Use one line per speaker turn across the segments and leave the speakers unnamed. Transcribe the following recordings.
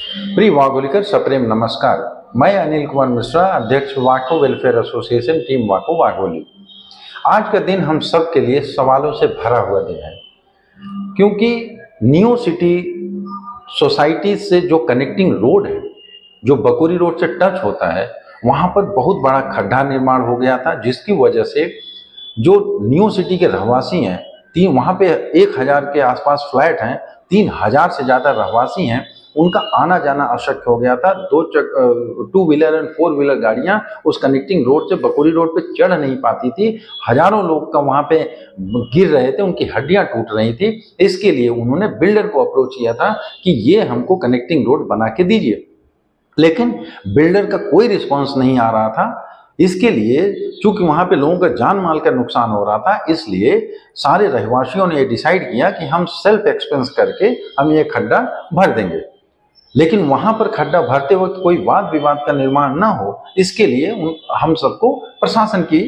प्रिय वागोलिकर सप्रेम नमस्कार। मैं अनिल कुमार मिश्रा, अध्यक्ष वाको वेलफेयर एसोसिएशन टीम वाको वाघोली। आज का दिन हम सब के लिए सवालों से भरा हुआ दिन है, क्योंकि न्यू सिटी सोसाइटी से जो कनेक्टिंग रोड है, जो बकोरी रोड से टच होता है, वहाँ पर बहुत बड़ा खड्डा निर्माण हो गया था, जिसकी वजह से जो न्यू सिटी के रहवासी हैं, वहाँ पे 1000 के आसपास फ्लैट हैं, 3000 से ज़्यादा रहवासी हैं, उनका आना जाना अशक्य हो गया था। 2 व्हीलर एंड 4 व्हीलर गाड़ियां उस कनेक्टिंग रोड से बकोरी रोड पे चढ़ नहीं पाती थी। हजारों लोग का वहां पे गिर रहे थे, उनकी हड्डियां टूट रही थी। इसके लिए उन्होंने बिल्डर को अप्रोच किया था कि ये हमको कनेक्टिंग रोड बना के दीजिए, लेकिन बिल्डर का कोई रिस्पॉन्स नहीं आ रहा था। इसके लिए चूंकि वहां पे लोगों का जान माल का नुकसान हो रहा था, इसलिए सारे रहवासियों ने डिसाइड किया कि हम सेल्फ एक्सपेंस करके हम ये खड्डा भर देंगे। लेकिन वहां पर खड्डा भरते वक्त कोई वाद विवाद का निर्माण ना हो, इसके लिए हम सबको प्रशासन की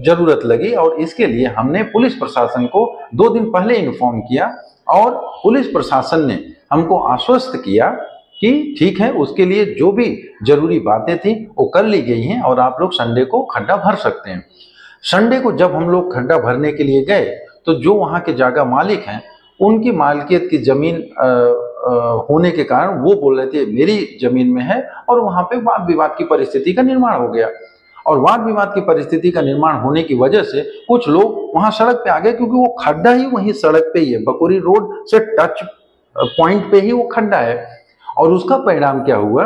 जरूरत लगी, और इसके लिए हमने पुलिस प्रशासन को 2 दिन पहले इन्फॉर्म किया, और पुलिस प्रशासन ने हमको आश्वस्त किया कि ठीक है, उसके लिए जो भी जरूरी बातें थी वो कर ली गई हैं और आप लोग संडे को खड्डा भर सकते हैं। संडे को जब हम लोग खड्डा भरने के लिए गए, तो जो वहाँ के जगह मालिक हैं, उनकी मालिकियत की जमीन होने के कारण वो बोल रहे थे मेरी जमीन में है, और वहाँ पे वाद विवाद की परिस्थिति का निर्माण हो गया। और वाद विवाद की परिस्थिति का निर्माण होने की वजह से कुछ लोग वहाँ सड़क पे आ गए, क्योंकि वो खड्डा ही वहीं सड़क पे ही है, बकोरी रोड से टच पॉइंट पे ही वो खड्डा है। और उसका परिणाम क्या हुआ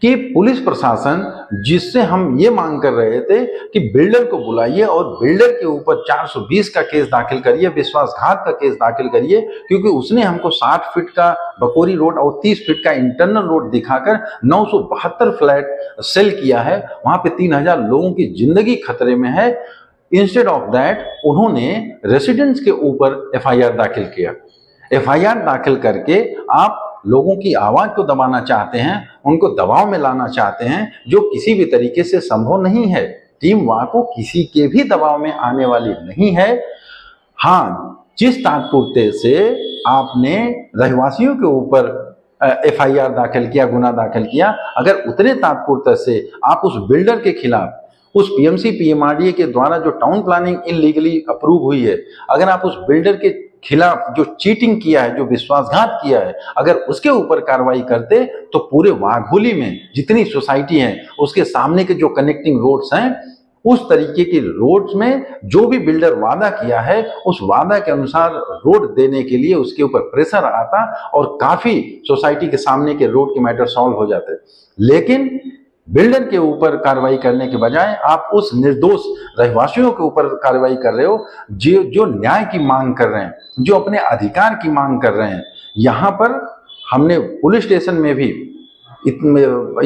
कि पुलिस प्रशासन, जिससे हम ये मांग कर रहे थे कि बिल्डर को बुलाइए और बिल्डर के ऊपर 420 का केस दाखिल करिए, विश्वासघात का केस दाखिल करिए, क्योंकि उसने हमको 60 फीट का बकोरी रोड और 30 फीट का इंटरनल रोड दिखाकर 972 फ्लैट सेल किया है। वहां पे 3000 लोगों की जिंदगी खतरे में है। इंस्टेड ऑफ दैट उन्होंने रेसिडेंट्स के ऊपर FIR दाखिल किया। FIR दाखिल करके आप लोगों की आवाज को दबाना चाहते हैं, उनको दबाव में लाना चाहते हैं, जो किसी भी तरीके से संभव नहीं है। टीम वाको किसी के भी दबाव में आने वाली नहीं है। हाँ, जिस तात्पर्य से आपने रहवासियों के ऊपर FIR दाखिल किया, गुना दाखिल किया, अगर उतने तात्पर्य से आप उस बिल्डर के खिलाफ, उस PMC PMRDA के द्वारा जो टाउन प्लानिंग इलीगली अप्रूव हुई है, अगर आप उस बिल्डर के खिलाफ जो चीटिंग किया है, जो विश्वासघात किया है, अगर उसके ऊपर कार्रवाई करते, तो पूरे वाघोली में जितनी सोसाइटी है, उसके सामने के जो कनेक्टिंग रोड्स हैं, उस तरीके की रोड्स में जो भी बिल्डर वादा किया है, उस वादा के अनुसार रोड देने के लिए उसके ऊपर प्रेशर आता और काफी सोसाइटी के सामने के रोड के मैटर सॉल्व हो जाते। लेकिन बिल्डर के ऊपर कार्रवाई करने के बजाय आप उस निर्दोष रहवासियों के ऊपर कार्रवाई कर रहे हो, जो न्याय की मांग कर रहे हैं, जो अपने अधिकार की मांग कर रहे हैं। यहाँ पर हमने पुलिस स्टेशन में भी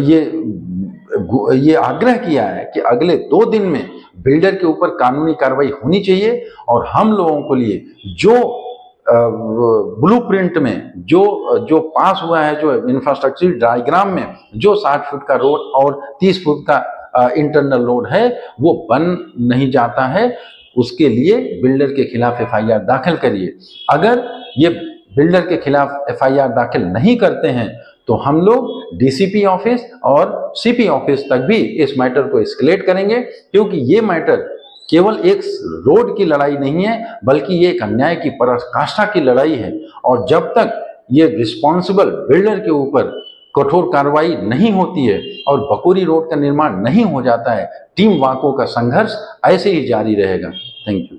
ये आग्रह किया है कि अगले 2 दिन में बिल्डर के ऊपर कानूनी कार्रवाई होनी चाहिए, और हम लोगों के लिए जो ब्लूप्रिंट में जो पास हुआ है, जो इंफ्रास्ट्रक्चर डायग्राम में जो 60 फुट का रोड और 30 फुट का इंटरनल रोड है, वो बन नहीं जाता है। उसके लिए बिल्डर के खिलाफ FIR दाखिल करिए। अगर ये बिल्डर के खिलाफ FIR दाखिल नहीं करते हैं, तो हम लोग DCP ऑफिस और CP ऑफिस तक भी इस मैटर को एस्केलेट करेंगे, क्योंकि ये मैटर केवल एक रोड की लड़ाई नहीं है, बल्कि ये एक अन्याय की पराकाष्ठा की लड़ाई है। और जब तक ये रिस्पॉन्सिबल बिल्डर के ऊपर कठोर कार्रवाई नहीं होती है और बकोरी रोड का निर्माण नहीं हो जाता है, टीम वाको का संघर्ष ऐसे ही जारी रहेगा। Thank you.